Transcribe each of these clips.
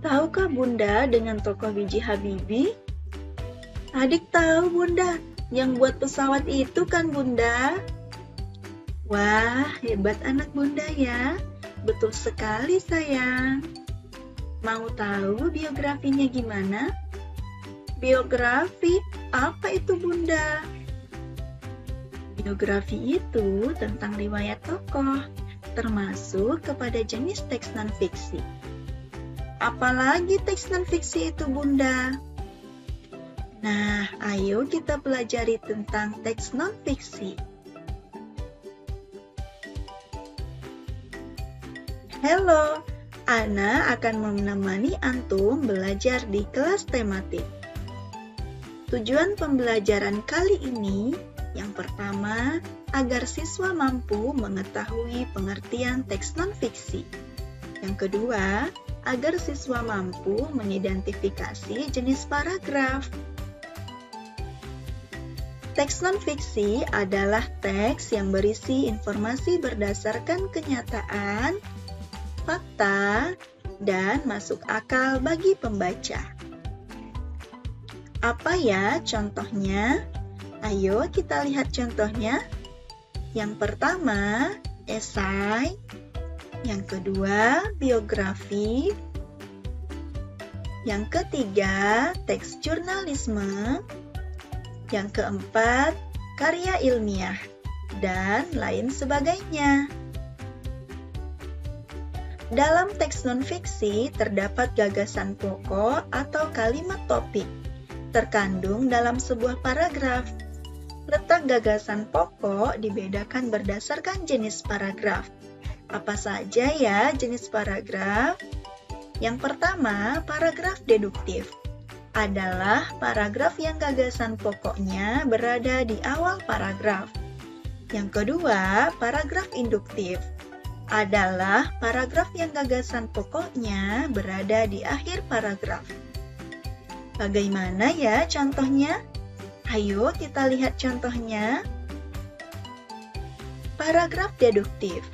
Tahukah Bunda dengan tokoh B.J. Habibie? Adik tahu Bunda, yang buat pesawat itu kan Bunda? Wah, hebat anak Bunda ya. Betul sekali sayang. Mau tahu biografinya gimana? Biografi? Apa itu Bunda? Biografi itu tentang riwayat tokoh, termasuk kepada jenis teks non-fiksi. Apalagi teks non-fiksi itu Bunda? Nah, ayo kita pelajari tentang teks non-fiksi. Halo, Ana akan menemani Antum belajar di kelas tematik. Tujuan pembelajaran kali ini, yang pertama, agar siswa mampu mengetahui pengertian teks non-fiksi. Yang kedua, agar siswa mampu mengidentifikasi jenis paragraf. Teks non-fiksi adalah teks yang berisi informasi berdasarkan kenyataan, fakta, dan masuk akal bagi pembaca. Apa ya contohnya? Ayo kita lihat contohnya. Yang pertama, esai. Yang kedua, biografi. Yang ketiga, teks jurnalisme. Yang keempat, karya ilmiah, dan lain sebagainya. Dalam teks non-fiksi terdapat gagasan pokok atau kalimat topik, terkandung dalam sebuah paragraf. Letak gagasan pokok dibedakan berdasarkan jenis paragraf. Apa saja ya jenis paragraf? Yang pertama, paragraf deduktif. Adalah paragraf yang gagasan pokoknya berada di awal paragraf. Yang kedua, paragraf induktif. Adalah paragraf yang gagasan pokoknya berada di akhir paragraf. Bagaimana ya contohnya? Ayo kita lihat contohnya. Paragraf deduktif.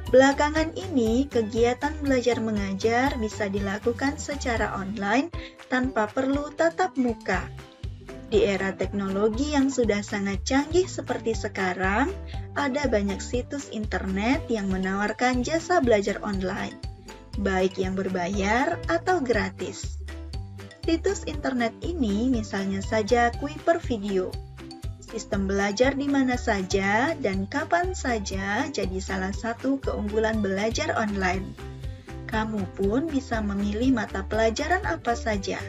Belakangan ini, kegiatan belajar mengajar bisa dilakukan secara online tanpa perlu tatap muka. Di era teknologi yang sudah sangat canggih seperti sekarang, ada banyak situs internet yang menawarkan jasa belajar online, baik yang berbayar atau gratis. Situs internet ini misalnya saja Kuiper Video. Sistem belajar di mana saja dan kapan saja jadi salah satu keunggulan belajar online. Kamu pun bisa memilih mata pelajaran apa saja,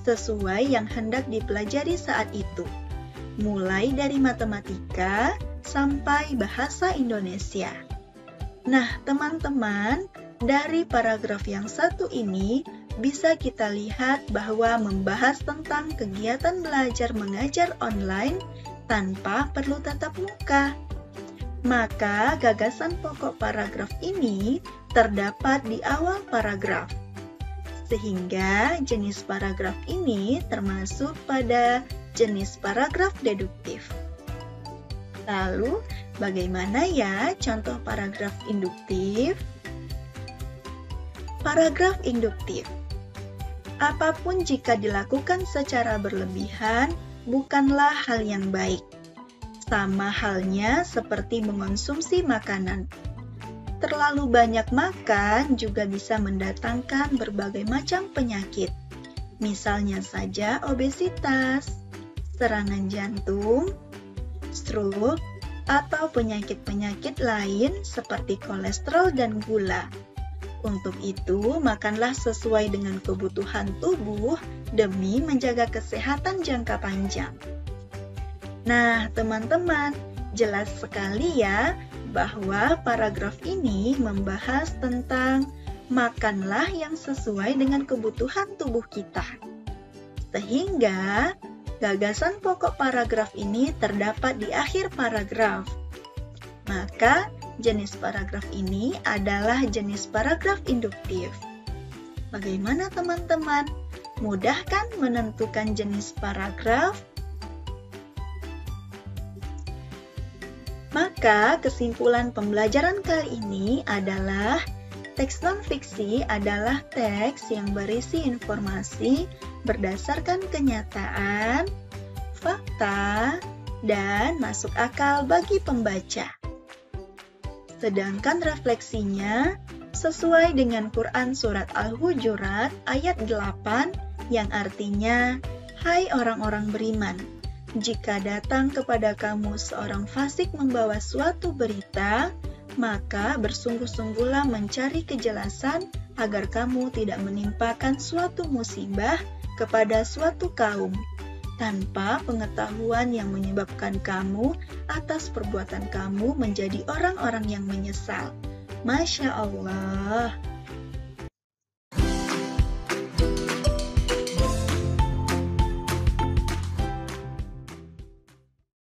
sesuai yang hendak dipelajari saat itu, mulai dari matematika sampai bahasa Indonesia. Nah, teman-teman, dari paragraf yang satu ini, bisa kita lihat bahwa membahas tentang kegiatan belajar mengajar online tanpa perlu tatap muka. Maka gagasan pokok paragraf ini terdapat di awal paragraf. Sehingga jenis paragraf ini termasuk pada jenis paragraf deduktif. Lalu, bagaimana ya contoh paragraf induktif? Paragraf induktif. Apapun jika dilakukan secara berlebihan, bukanlah hal yang baik. Sama halnya seperti mengonsumsi makanan. Terlalu banyak makan juga bisa mendatangkan berbagai macam penyakit. Misalnya saja obesitas, serangan jantung, stroke, atau penyakit-penyakit lain seperti kolesterol dan gula. Untuk itu, makanlah sesuai dengan kebutuhan tubuh demi menjaga kesehatan jangka panjang. Nah, teman-teman, jelas sekali ya bahwa paragraf ini membahas tentang makanlah yang sesuai dengan kebutuhan tubuh kita. Sehingga, gagasan pokok paragraf ini terdapat di akhir paragraf. Maka, jenis paragraf ini adalah jenis paragraf induktif. Bagaimana teman-teman? Mudah kan menentukan jenis paragraf? Maka kesimpulan pembelajaran kali ini adalah Teks non-fiksi adalah teks yang berisi informasi berdasarkan kenyataan, fakta, dan masuk akal bagi pembaca. Sedangkan refleksinya sesuai dengan Quran Surat Al-Hujurat ayat 8 yang artinya, "Hai orang-orang beriman, jika datang kepada kamu seorang fasik membawa suatu berita, maka bersungguh-sungguhlah mencari kejelasan agar kamu tidak menimpakan suatu musibah kepada suatu kaum, tanpa pengetahuan yang menyebabkan kamu atas perbuatan kamu menjadi orang-orang yang menyesal." Masya Allah.